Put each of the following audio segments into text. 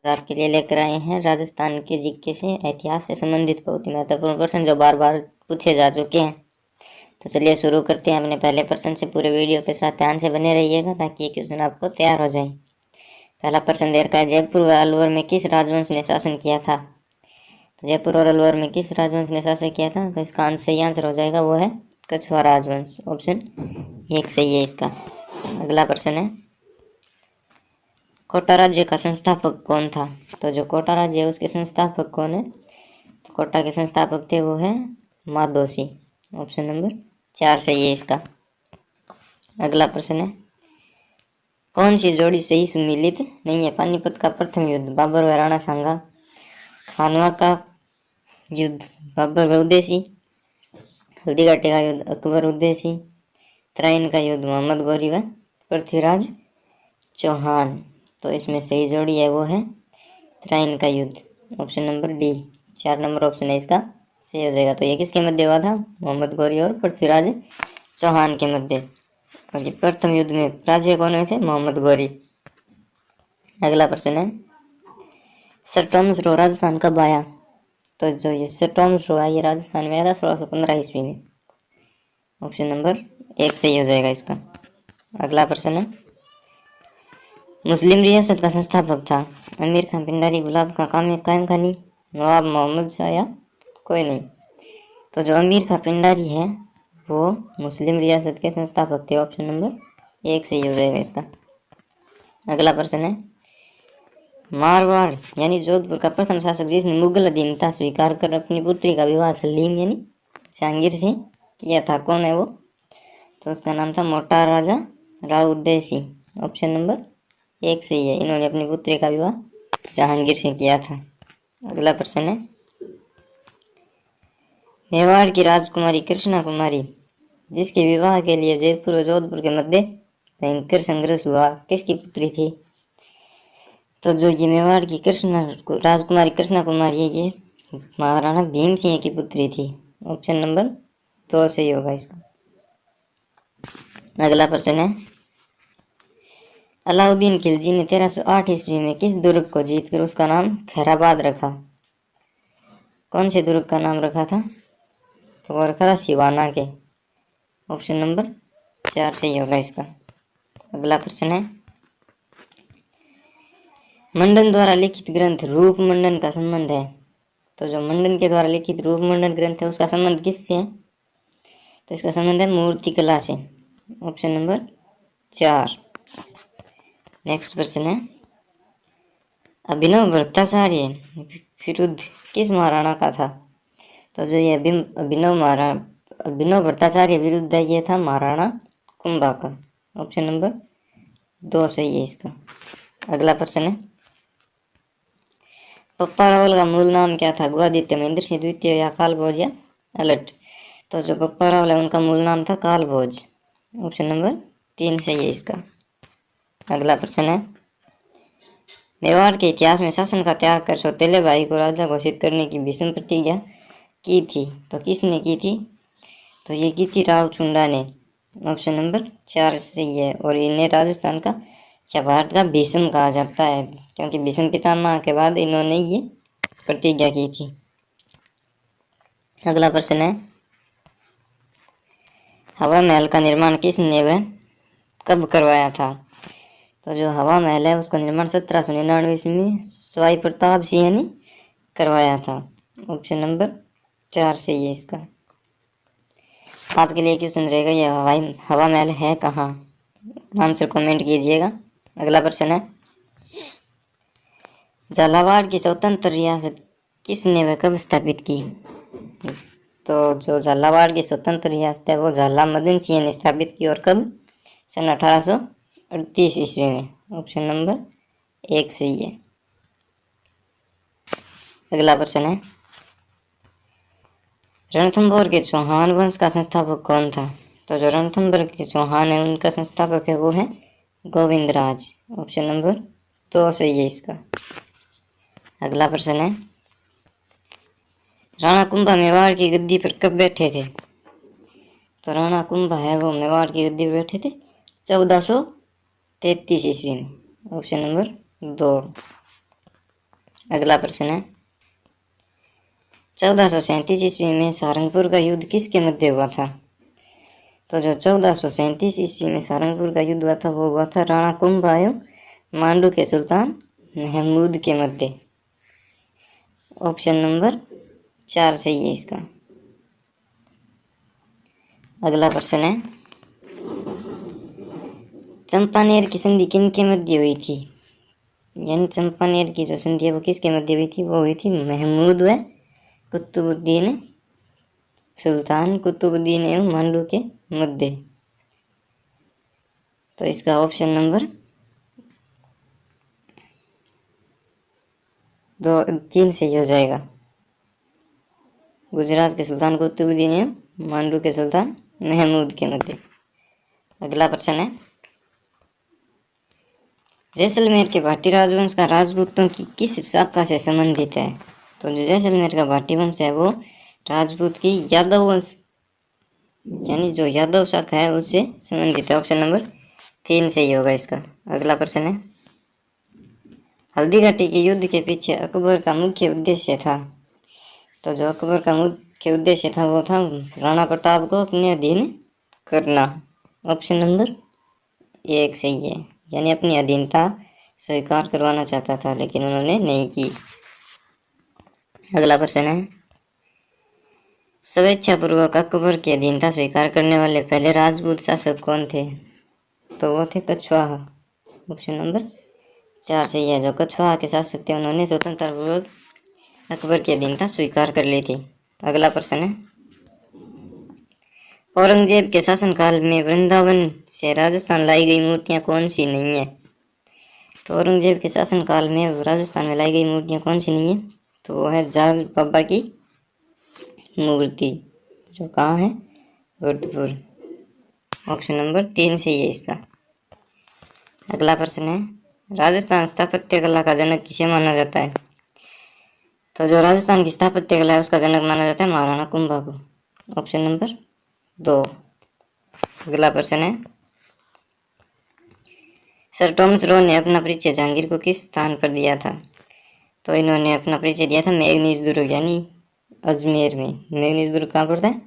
आपके लिए लेकर आए हैं राजस्थान के जीके से इतिहास से संबंधित बहुत ही महत्वपूर्ण प्रश्न जो बार बार पूछे जा चुके हैं। तो चलिए शुरू करते हैं अपने पहले प्रश्न से। पूरे वीडियो के साथ ध्यान से बने रहिएगा ताकि ये क्वेश्चन आपको तैयार हो जाए। पहला प्रश्न दे रखा है, जयपुर व अलवर में किस राजवंश ने शासन किया था? तो जयपुर और अलवर में किस राजवंश ने शासन किया था? तो इसका सही आंसर हो जाएगा वो है कछवाहा राजवंश। ऑप्शन 1 सही है इसका। अगला प्रश्न है, कोटा राज्य का संस्थापक कौन था? तो जो कोटा राज्य है उसके संस्थापक कौन है? तो कोटा के संस्थापक थे वो है माधोसी। ऑप्शन नंबर 4 सही है इसका। अगला प्रश्न है, कौन सी जोड़ी सही सुमिलित नहीं है? पानीपत का प्रथम युद्ध बाबर व राणा सांगा, खानवा का युद्ध बाबर व उदयसी, हल्दीघाटी का युद्ध अकबर उदयसी, तराइन का युद्ध मोहम्मद गौरी व पृथ्वीराज चौहान। तो इसमें सही जोड़ी है वो है तराइन का युद्ध। Option number D 4 number option है इसका सही हो जाएगा। तो ये किसके मध्य हुआ था? मोहम्मद गौरी और पृथ्वीराज चौहान के मध्य। और ये प्रथम युद्ध में पराजय कौन हुए थे? मोहम्मद गौरी। अगला प्रश्न है, सर टॉमस रो राजस्थान कब आया? तो जो ये सर टॉमस रो आया ये राजस्थान में आया था 1615 ईस्वी में। ऑप्शन नंबर 1 सही हो जाएगा इसका। अगला प्रश्न है, मुस्लिम रियासत का संस्थापक था? अमीर खान, पिंडारी, गुलाब खां, कायम खानी, नवाब मोहम्मद शाह या कोई नहीं? तो जो अमीर खान पिंडारी है वो मुस्लिम रियासत के संस्थापक थे। ऑप्शन नंबर 1 सही हो जाएगा इसका। अगला प्रश्न है, मारवाड़ यानी जोधपुर का प्रथम शासक जिसने मुगल अधीनता स्वीकार कर अपनी पुत्री का विवाह सलीम यानी जहांगीर से किया था, कौन है वो? तो उसका नाम था मोटा राजा राव उदयसी। ऑप्शन नंबर 1 सही है। इन्होंने अपनी पुत्री का विवाह जहांगीर से किया था। अगला प्रश्न है, मेवाड़ की राजकुमारी कृष्णा कुमारी जिसके विवाह के लिए जयपुर और जोधपुर के मध्य भयंकर संघर्ष हुआ किसकी पुत्री थी? तो जो ये मेवाड़ की राजकुमारी कृष्णा कुमारी है ये महाराणा भीम सिंह की पुत्री थी। ऑप्शन नंबर 2 सही होगा इसका। अगला प्रश्न है, अलाउद्दीन खिलजी ने 1308 ईस्वी में किस दुर्ग को जीतकर उसका नाम खैराबाद रखा? कौन से दुर्ग का नाम रखा था? तो वो रखा था सिवाना के। ऑप्शन नंबर 4 सही होगा इसका। अगला प्रश्न है, मंडन द्वारा लिखित ग्रंथ रूप मंडन का संबंध है? तो जो मंडन के द्वारा लिखित रूप मंडन ग्रंथ है उसका संबंध किससे है? तो इसका संबंध है मूर्ति कला से। Option number 4। नेक्स्ट प्रश्न है, अभिनव भट्टाचार्य विरुद्ध किस महाराणा का था? तो जो ये अभिनव भट्टाचार्य विरुद्ध ये था महाराणा कुंभा का। ऑप्शन नंबर 2 सही है इसका। अगला प्रश्न है, पप्पा रावल का मूल नाम क्या था? गुआदित्य, महेंद्र सिंह द्वितीय या कालभोज या अलट? तो जो पप्पा रावल है उनका मूल नाम था कालभोज। ऑप्शन नंबर 3 सही है इसका। अगला प्रश्न है, मेवाड़ के इतिहास में शासन का त्याग कर सौतेले भाई को राजा घोषित करने की भीष्म प्रतिज्ञा की थी, तो किसने की थी? तो ये की थी राव चुंडा ने। ऑप्शन नंबर 4 सही है। और इन्हें राजस्थान का या भारत का भीष्म कहा जाता है क्योंकि भीष्म पितामह के बाद इन्होंने ये प्रतिज्ञा की थी। अगला प्रश्न है, हवा महल का निर्माण किसने व कब करवाया था? तो जो हवा महल है उसका निर्माण 1799 ईस्वी में सवाई प्रताप सिंह ने करवाया था। ऑप्शन नंबर 4 सही है इसका। आपके लिए क्वेश्चन रहेगा, यह हवा महल है कहाँ? आंसर कमेंट कीजिएगा। अगला प्रश्न है, झालावाड़ की स्वतंत्र रियासत किसने व कब स्थापित की? तो जो झालावाड़ की स्वतंत्र रियासत है वो झाला मदन सिंह ने स्थापित की और कब? सन 1838 ईस्वी में। ऑप्शन नंबर 1 सही है। अगला प्रश्न है, रणथंभौर के चौहान वंश का संस्थापक कौन था? तो जो रणथंभौर के चौहान है उनका संस्थापक है वो है गोविंदराज। ऑप्शन नंबर 2 सही है इसका। अगला प्रश्न है, राणा कुंभा मेवाड़ की गद्दी पर कब बैठे थे? तो राणा कुंभा है वो मेवाड़ की गद्दी पर बैठे थे 1433 ईस्वी में। Option number 2। अगला प्रश्न है 1437 ईस्वी में सारंगपुर का युद्ध किसके मध्य हुआ था? तो जो 1437 ईस्वी में सारंगपुर का युद्ध हुआ था वो हुआ था राणा कुंभा एवं मांडू के सुल्तान महमूद के मध्य। ऑप्शन नंबर 4 सही है इसका। अगला प्रश्न है चंपानेर की संधि किन के मध्य हुई थी? यानी चंपानेर की जो संधि है वो किसके मध्य हुई थी? वो हुई थी महमूद व कुतुबुद्दीन सुल्तान कुतुबुद्दीन एवं मांडू के मध्य। तो इसका ऑप्शन नंबर 3 सही हो जाएगा। गुजरात के सुल्तान कुतुबुद्दीन एवं मांडू के सुल्तान महमूद के मध्य। अगला प्रश्न है जैसलमेर के भाटी राजवंश का राजपूतों की किस शाखा से संबंधित है? तो जो जैसलमेर का भाटी वंश है वो राजपूत की यादव वंश यानी जो यादव शाखा है उससे संबंधित है। ऑप्शन नंबर 3 सही होगा इसका। अगला प्रश्न है हल्दी घाटी के युद्ध के पीछे अकबर का मुख्य उद्देश्य था? तो जो अकबर का मुख्य उद्देश्य था वो था राणा प्रताप को अपने अधीन करना। ऑप्शन नंबर 1 सही है, यानी अपनी अधीनता स्वीकार करवाना चाहता था लेकिन उन्होंने नहीं की। अगला प्रश्न है स्वेच्छापूर्वक अकबर की अधीनता स्वीकार करने वाले पहले राजपूत शासक कौन थे? तो वो थे कछवाहा। ऑप्शन नंबर 4 सही है। जो कछवाहा के शासक थे उन्होंने स्वतंत्रपूर्वक अकबर की अधीनता स्वीकार कर ली थी। अगला प्रश्न है औरंगजेब के शासनकाल में वृंदावन से राजस्थान लाई गई मूर्तियां कौन सी नहीं है? तो औरंगजेब के शासनकाल में राजस्थान में लाई गई मूर्तियां कौन सी नहीं है? तो वो है जाग बाबा की मूर्ति जो कहाँ है? जोधपुर। ऑप्शन नंबर 3 सही है इसका। अगला प्रश्न है राजस्थान स्थापत्य कला का जनक किसे माना जाता है? तो जो राजस्थान की स्थापत्य कला है उसका जनक माना जाता है महाराणा कुंभा को। Option number 2। अगला प्रश्न है सर टॉमस रो ने अपना परिचय जहांगीर को किस स्थान पर दिया था? तो इन्होंने अपना परिचय दिया था मैगनीज दुर्ग यानी अजमेर में। मैगनीज दुर्ग कहाँ पड़ता है?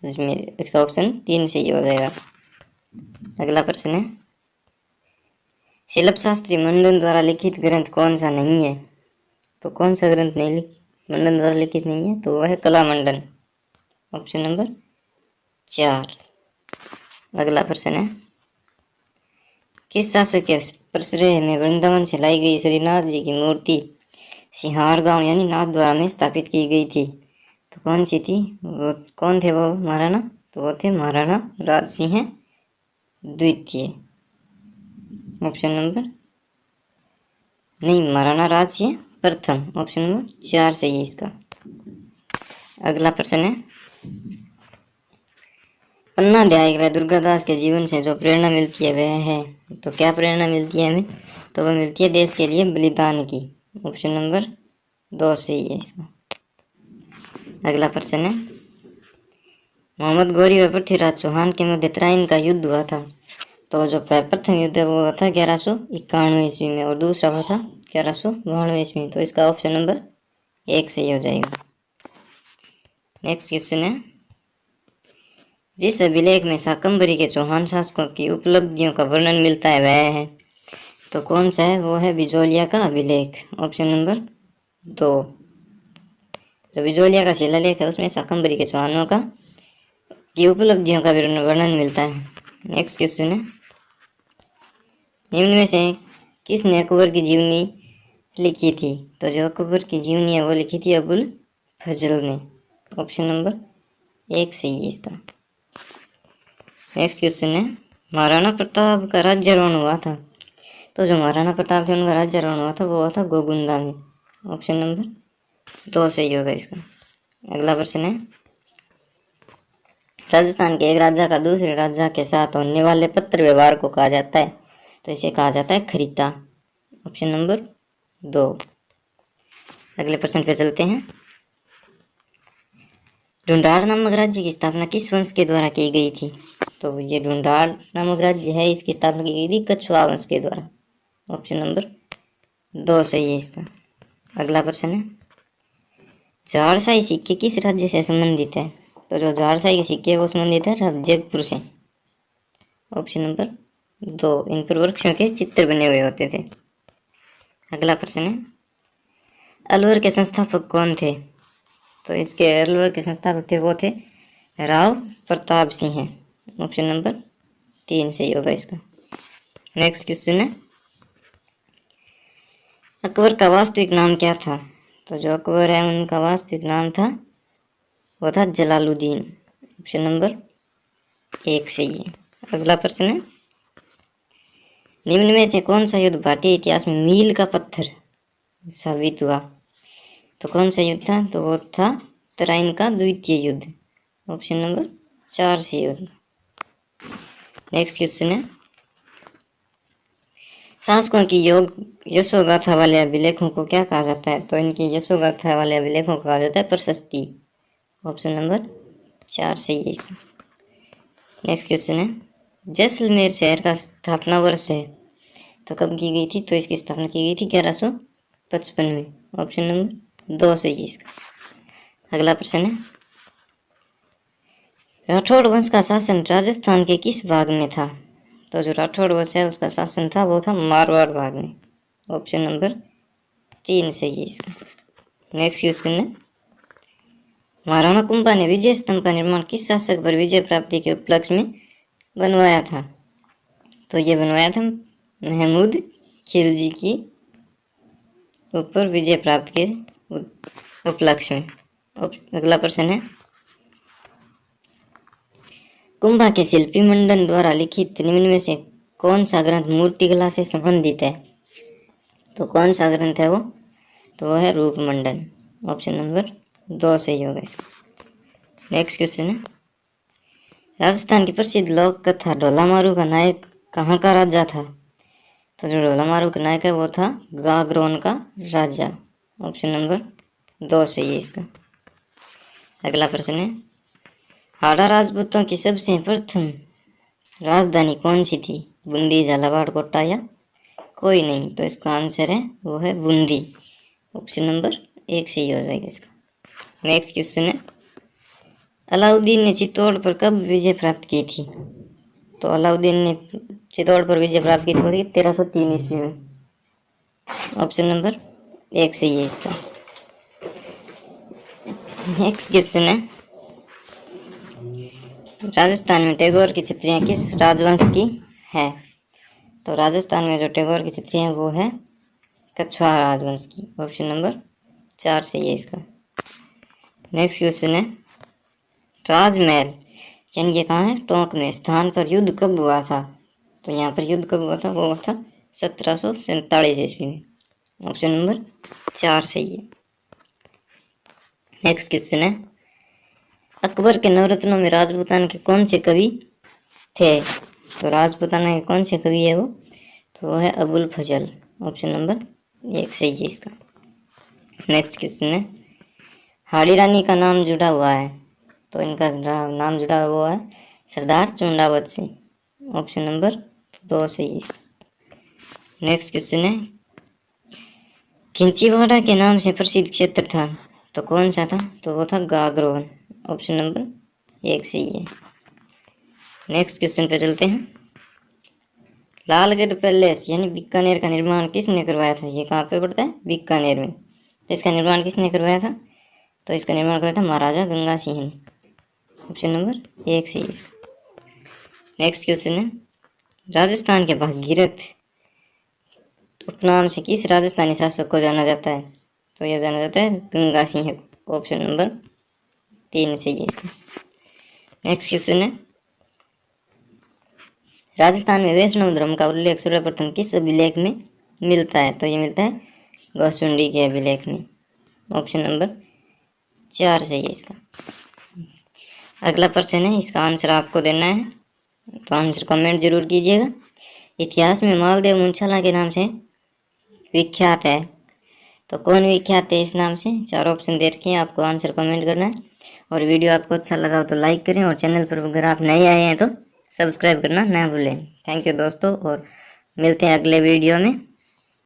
अजमेर। इसका ऑप्शन 3 सही हो जाएगा। अगला प्रश्न है शिल्प शास्त्री मंडन द्वारा लिखित ग्रंथ कौन सा नहीं है? तो कौन सा ग्रंथ नहीं मंडन द्वारा लिखित नहीं है? तो वह है कला मंडन। Option number 4। अगला प्रश्न है किस शासक के प्रश्रय में वृंदावन से लाई गई श्रीनाथ जी की मूर्ति सिहार गांव यानी नाथद्वारा में स्थापित की गई थी? तो कौन सी थी? वो कौन थे वो महाराणा? तो वो थे महाराणा राज सिंह द्वितीय। ऑप्शन नंबर नहीं, महाराणा राज सिंह प्रथम। ऑप्शन नंबर 4 सही है इसका। अगला प्रश्न है पन्ना अध्याय व दुर्गादास के जीवन से जो प्रेरणा मिलती है वह है? तो क्या प्रेरणा मिलती है हमें? तो वह मिलती है देश के लिए बलिदान की। ऑप्शन नंबर 2 सही है इसका। अगला प्रश्न है मोहम्मद गौरी व पृथ्वीराज चौहान के मध्य त्राइन का युद्ध हुआ था। तो जो प्रथम युद्ध है वो हुआ था 1191 ईस्वी में और दूसरा हुआ था 1192 ईस्वी में। तो इसका ऑप्शन नंबर 1 सही हो जाएगा। नेक्स्ट क्वेश्चन है जिस अभिलेख में शाकंभरी के चौहान शासकों की उपलब्धियों का वर्णन मिलता है वह है? तो कौन सा है? वो है बिजोलिया का अभिलेख। Option number 2। जो बिजोलिया का शिलालेख है उसमें शाकंभरी के चौहानों का की उपलब्धियों का वर्णन मिलता है। नेक्स्ट क्वेश्चन है निम्न में से किसने अकबर की जीवनी लिखी थी? तो जो अकबर की जीवनी है वो लिखी थी अबुल फजल ने। ऑप्शन नंबर 1 सही है इसका। नेक्स्ट क्वेश्चन है महाराणा प्रताप का राज्यारोहण हुआ था। तो जो महाराणा प्रताप थे उनका राज्यारोहण हुआ था वो हुआ था गोगुंदा में। ऑप्शन नंबर 2 सही होगा इसका। अगला प्रश्न है राजस्थान के एक राजा का दूसरे राजा के साथ होने वाले पत्र व्यवहार को कहा जाता है? तो इसे कहा जाता है खरीदा। Option number 2। अगले प्रश्न पे चलते हैं ढूंढाड़ नामक राज्य की स्थापना किस वंश के द्वारा की गई थी? तो ये ढूंढाड़ नामक राज्य है इसकी स्थापना की गई थी कछवाहा वंश के द्वारा। ऑप्शन नंबर 2 सही है इसका। अगला प्रश्न है, झारसाई सिक्के किस राज्य से संबंधित है? तो जो झारसाई के सिक्के है वो संबंधित है जयपुर से। ऑप्शन नंबर 2, इन पर वृक्षों के चित्र बने हुए होते थे। अगला प्रश्न है, अलवर के संस्थापक कौन थे? तो इसके अलवर के संस्थापक थे वो थे राव प्रताप सिंह। ऑप्शन नंबर 3 सही होगा इसका। नेक्स्ट क्वेश्चन है, अकबर का वास्तविक नाम क्या था? तो जो अकबर है उनका वास्तविक नाम था वो था जलालुद्दीन। ऑप्शन नंबर 1 सही है। अगला प्रश्न है, निम्न में से कौन सा युद्ध भारतीय इतिहास में मील का पत्थर साबित हुआ? तो कौन सा युद्ध था? तो वो था तराइन का द्वितीय युद्ध। ऑप्शन नंबर 4 सही होगा। नेक्स्ट क्वेश्चन है, शासकों की योग यशोगाथा वाले अभिलेखों को क्या कहा जाता है? तो इनकी यशोगाथा वाले अभिलेखों को कहा जाता है प्रशस्ति। ऑप्शन नंबर 4 सही है इसका। नेक्स्ट क्वेश्चन है, जैसलमेर शहर का स्थापना वर्ष है तो कब की गई थी? तो इसकी स्थापना की गई थी 1155 में। ऑप्शन नंबर 2 सही है इसका। अगला प्रश्न है, राठौड़ वंश का शासन राजस्थान के किस भाग में था? तो जो राठौड़ वंश है उसका शासन था वो था मारवाड़ भाग में। ऑप्शन नंबर 3 सही है इसका। नेक्स्ट क्वेश्चन है, महाराणा कुंभा ने विजय स्तंभ का निर्माण किस शासक पर विजय प्राप्ति के उपलक्ष्य में बनवाया था? तो ये बनवाया था महमूद खिलजी की ऊपर विजय प्राप्त के उपलक्ष्य में। अगला प्रश्न है, कुंभा के शिल्पी मंडन द्वारा लिखित निम्न में से कौन सा ग्रंथ मूर्तिकला से संबंधित है? तो कौन सा ग्रंथ है वो? तो वो है रूप मंडन। ऑप्शन नंबर 2 सही होगा इसका। नेक्स्ट क्वेश्चन है, राजस्थान की प्रसिद्ध लोक कथा ढोला मारू का नायक कहाँ का राजा था? तो जो ढोला मारू का नायक है वो था गागरोन का राजा। ऑप्शन नंबर 2 सही है इसका। अगला प्रश्न है, हाड़ा राजपूतों की सबसे प्रथम राजधानी कौन सी थी? बूंदी, झालावाड़, कोटा या कोई नहीं? तो इसका आंसर है वो है बूंदी। ऑप्शन नंबर 1 सही हो जाएगा इसका। नेक्स्ट क्वेश्चन है, अलाउद्दीन ने चित्तौड़ पर कब विजय प्राप्त की थी? तो अलाउद्दीन ने चित्तौड़ पर विजय प्राप्त की थी 1303 ईस्वी में। ऑप्शन नंबर 1 सही है इसका। नेक्स्ट क्वेश्चन है, राजस्थान में टैगोर की छत्रियाँ किस राजवंश की है? तो राजस्थान में जो टैगोर की छत्री है वो है कछवाहा राजवंश की। ऑप्शन नंबर 4 सही है इसका। नेक्स्ट क्वेश्चन है, राजमहल यानी ये कहाँ है? टोंक में स्थान पर युद्ध कब हुआ था? तो यहाँ पर युद्ध कब हुआ था? वो हुआ था 1747 ईस्वी में। ऑप्शन नंबर 4 सही है। नेक्स्ट क्वेश्चन है, अकबर के नवरत्नों में राजपूताना के कौन से कवि थे? तो राजपूताना के कौन से कवि है वो? तो वो है अबुल फजल। ऑप्शन नंबर 1 सही है इसका। नेक्स्ट क्वेश्चन है, हाड़ी रानी का नाम जुड़ा हुआ है तो इनका नाम जुड़ा हुआ है सरदार चुंडावत से। ऑप्शन नंबर 2 सही है इसका। नेक्स्ट क्वेश्चन है, खिंचीवाड़ा के नाम से प्रसिद्ध क्षेत्र था तो कौन सा था? तो वो था गागरोन। ऑप्शन नंबर 1 सही है। नेक्स्ट क्वेश्चन पे चलते हैं, लालगढ़ पैलेस यानी बीकानेर का निर्माण किसने करवाया था? ये कहाँ पे पड़ता है? बीकानेर में। तो इसका निर्माण किसने करवाया था? तो इसका निर्माण करवाया था महाराजा गंगा सिंह ने। ऑप्शन नंबर 1 सही है इसका। नेक्स्ट क्वेश्चन है, राजस्थान के भागीरथ उपनाम से किस राजस्थानी शासक को जाना जाता है? तो यह जाना जाता है गंगा सिंह को। ऑप्शन नंबर 3 सही है इसका। नेक्स्ट क्वेश्चन है, राजस्थान में वैष्णव धर्म का उल्लेख सर्वप्रथम किस अभिलेख में मिलता है? तो ये मिलता है गौसुंडी के अभिलेख में। ऑप्शन नंबर 4 सही है इसका। अगला प्रश्न है, इसका आंसर आपको देना है तो आंसर कमेंट जरूर कीजिएगा। इतिहास में मालदेव मुंशाला के नाम से विख्यात है तो कौन विख्यात है इस नाम से? 4 ऑप्शन दे रखे हैं, आपको आंसर कमेंट करना है। और वीडियो आपको अच्छा लगा हो तो लाइक करें और चैनल पर अगर आप नए आए हैं तो सब्सक्राइब करना ना भूलें। थैंक यू दोस्तों और मिलते हैं अगले वीडियो में।